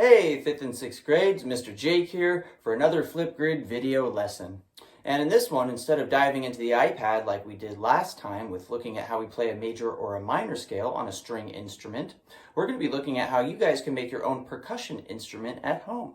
Hey, 5th and 6th grades, Mr. Jake here for another Flipgrid video lesson. And in this one, instead of diving into the iPad like we did last time with looking at how we play a major or a minor scale on a string instrument, we're going to be looking at how you guys can make your own percussion instrument at home.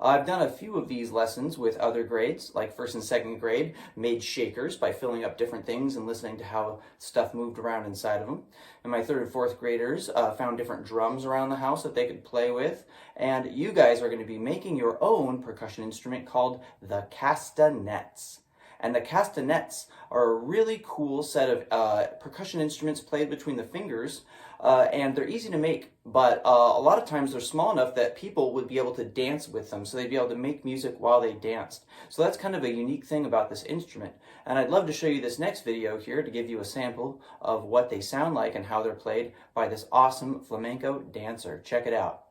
I've done a few of these lessons with other grades, like 1st and 2nd grade, made shakers by filling up different things and listening to how stuff moved around inside of them. And my 3rd and 4th graders found different drums around the house that they could play with. And you guys are going to be making your own percussion instrument called the Castanets. And the Castanets are a really cool set of percussion instruments played between the fingers, and they're easy to make, but a lot of times they're small enough that people would be able to dance with them, so they'd be able to make music while they danced. So that's kind of a unique thing about this instrument. And I'd love to show you this next video here to give you a sample of what they sound like and how they're played by this awesome flamenco dancer. Check it out.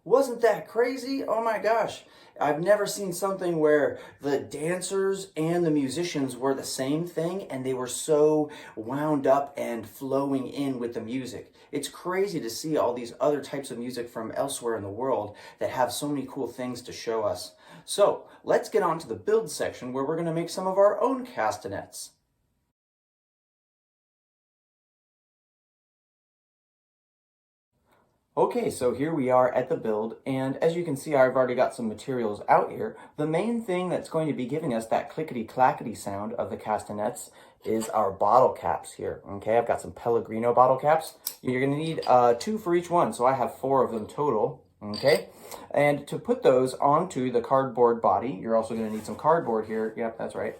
Wasn't that crazy? Oh my gosh. I've never seen something where the dancers and the musicians were the same thing and they were so wound up and flowing in with the music. It's crazy to see all these other types of music from elsewhere in the world that have so many cool things to show us. So let's get on to the build section where we're going to make some of our own castanets. Okay, so here we are at the build, and as you can see, I've already got some materials out here. The main thing that's going to be giving us that clickety-clackety sound of the castanets is our bottle caps here. Okay, I've got some Pellegrino bottle caps. You're going to need 2 for each one, so I have 4 of them total. Okay, and to put those onto the cardboard body, you're also going to need some cardboard here. Yep, that's right.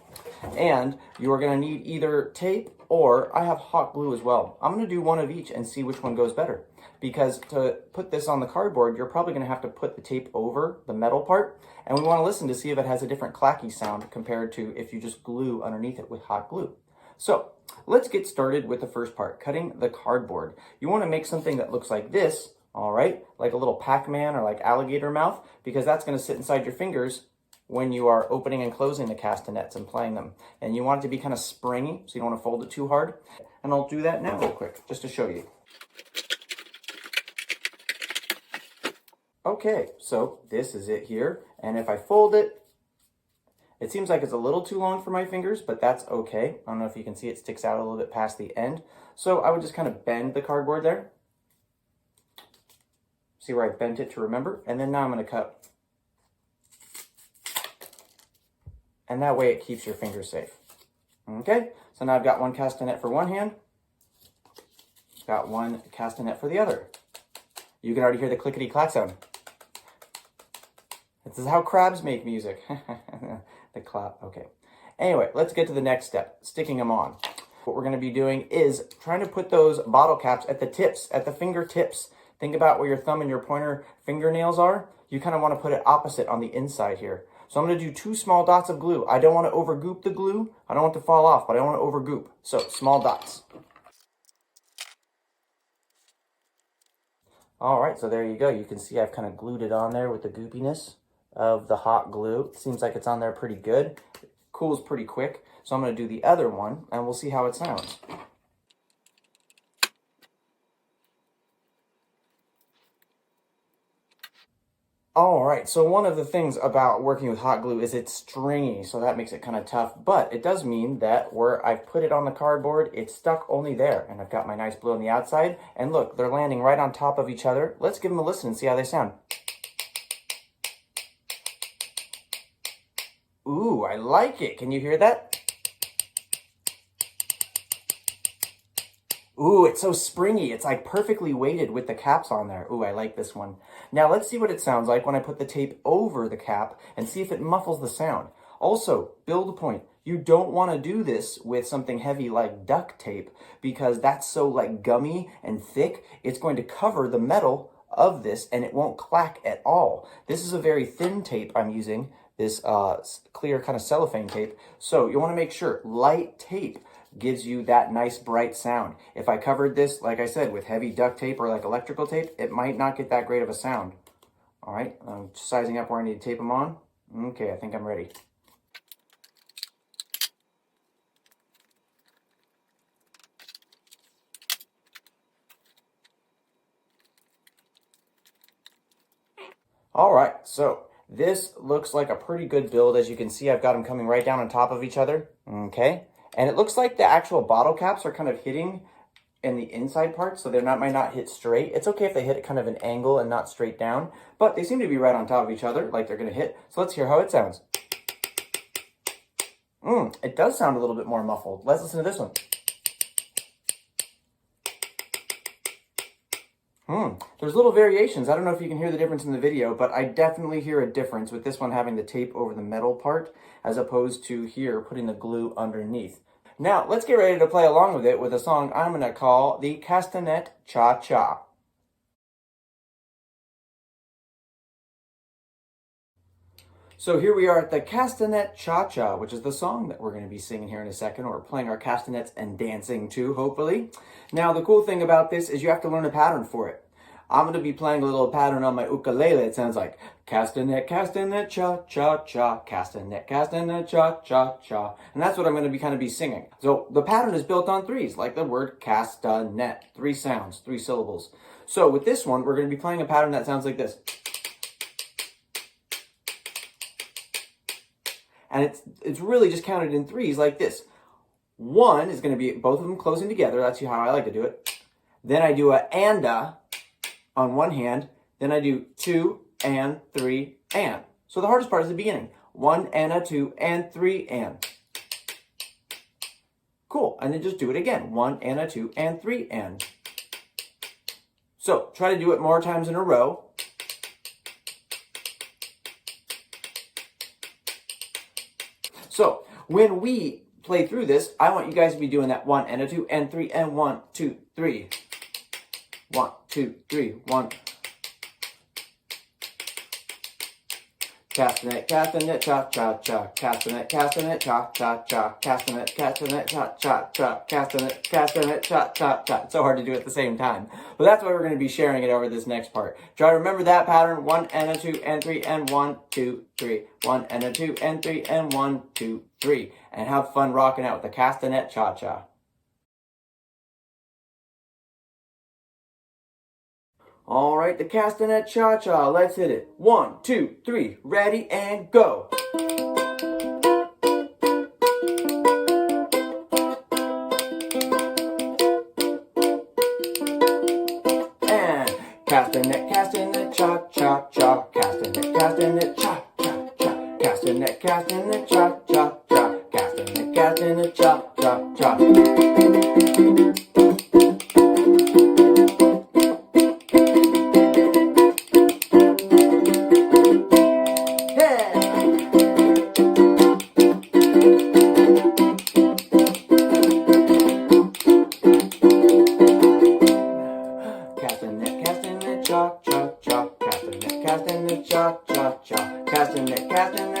And you're going to need either tape or I have hot glue as well. I'm going to do one of each and see which one goes better. Because to put this on the cardboard, you're probably going to have to put the tape over the metal part. And we want to listen to see if it has a different clacky sound compared to if you just glue underneath it with hot glue. So let's get started with the first part, cutting the cardboard. You want to make something that looks like this, all right? Like a little Pac-Man or like alligator mouth, because that's going to sit inside your fingers when you are opening and closing the castanets and playing them. And you want it to be kind of springy, so you don't want to fold it too hard. And I'll do that now real quick, just to show you. Okay, so this is it here, and if I fold it, it seems like it's a little too long for my fingers, but that's okay. I don't know if you can see it sticks out a little bit past the end. So I would just kind of bend the cardboard there. See where I bent it to remember? And then now I'm going to cut. And that way it keeps your fingers safe. Okay, so now I've got one castanet for one hand, got one castanet for the other. You can already hear the clickety-clack sound. This is how crabs make music. The clap, okay. Anyway, let's get to the next step, sticking them on. What we're going to be doing is trying to put those bottle caps at the tips, at the fingertips. Think about where your thumb and your pointer fingernails are. You kind of want to put it opposite on the inside here. So I'm going to do 2 small dots of glue. I don't want to overgoop the glue. I don't want it to fall off, but I don't want to overgoop. So small dots. All right, so there you go. You can see I've kind of glued it on there with the goopiness of the hot glue. It seems like it's on there pretty good. It cools pretty quick. So I'm going to do the other one, and we'll see how it sounds. All right, so one of the things about working with hot glue is it's stringy, so that makes it kind of tough, but it does mean that where I've put it on the cardboard, it's stuck only there, and I've got my nice blue on the outside, and look, they're landing right on top of each other. Let's give them a listen and see how they sound. Ooh, I like it. Can you hear that? Ooh, it's so springy. It's like perfectly weighted with the caps on there. Ooh, I like this one. Now let's see what it sounds like when I put the tape over the cap and see if it muffles the sound. Also, build point. You don't want to do this with something heavy like duct tape because that's so like gummy and thick. It's going to cover the metal of this and it won't clack at all. This is a very thin tape I'm using, this clear kind of cellophane tape. So you want to make sure light tape gives you that nice bright sound. If I covered this, like I said, with heavy duct tape or like electrical tape, it might not get that great of a sound. All right, I'm sizing up where I need to tape them on. Okay, I think I'm ready. All right, so this looks like a pretty good build. As you can see, I've got them coming right down on top of each other. Okay, and it looks like the actual bottle caps are kind of hitting in the inside part, so they might not hit straight. It's okay if they hit at kind of an angle and not straight down, but they seem to be right on top of each other, like they're gonna hit. So let's hear how it sounds. It does sound a little bit more muffled. Let's listen to this one. There's little variations. I don't know if you can hear the difference in the video, but I definitely hear a difference with this one having the tape over the metal part as opposed to here putting the glue underneath. Now, let's get ready to play along with it with a song I'm going to call the Castanet Cha-Cha. So here we are at the Castanet Cha-Cha, which is the song that we're going to be singing here in a second, or playing our castanets and dancing to, hopefully. Now, the cool thing about this is you have to learn a pattern for it. I'm going to be playing a little pattern on my ukulele. It sounds like Castanet, Castanet, cha-cha-cha, Castanet, Castanet, cha-cha-cha. And that's what I'm going to be kind of be singing. So the pattern is built on threes, like the word castanet. 3 sounds, 3 syllables. So with this one, we're going to be playing a pattern that sounds like this. And it's really just counted in threes like this. 1 is going to be both of them closing together. That's how I like to do it. Then I do a and-a on one hand. Then I do 2 and 3 and. So the hardest part is the beginning. 1 and a 2 and 3 and. Cool. And then just do it again. 1 and a 2 and 3 and. So try to do it more times in a row. So when we play through this, I want you guys to be doing that 1 and a 2 and 3 and 1, 2, 3. 1, 2, 3, 1. Castanet, castanet, cha-cha-cha. Castanet, castanet, cha-cha-cha. Castanet, castanet, cha-cha-cha. Castanet, castanet, cha-cha-cha. It's so hard to do at the same time. But that's why we're going to be sharing it over this next part. Try to remember that pattern. 1 and a 2 and 3 and 1, 2, 3. 1 and a 2 and 3 and 1, 2, 3. And have fun rocking out with the castanet cha-cha. All right, the Castanet Cha-Cha, let's hit it. 1, 2, 3, ready and go. And Castanet, Castanet, Cha-Cha-Cha. Castanet, Castanet, Cha-Cha-Cha. Castanet, Castanet, Cha-Cha-Cha. Castanet, Castanet, Cha-Cha-Cha. Castanet, cha-cha-cha. Castanet, castanet, cha-cha-cha. Castanet, castanet.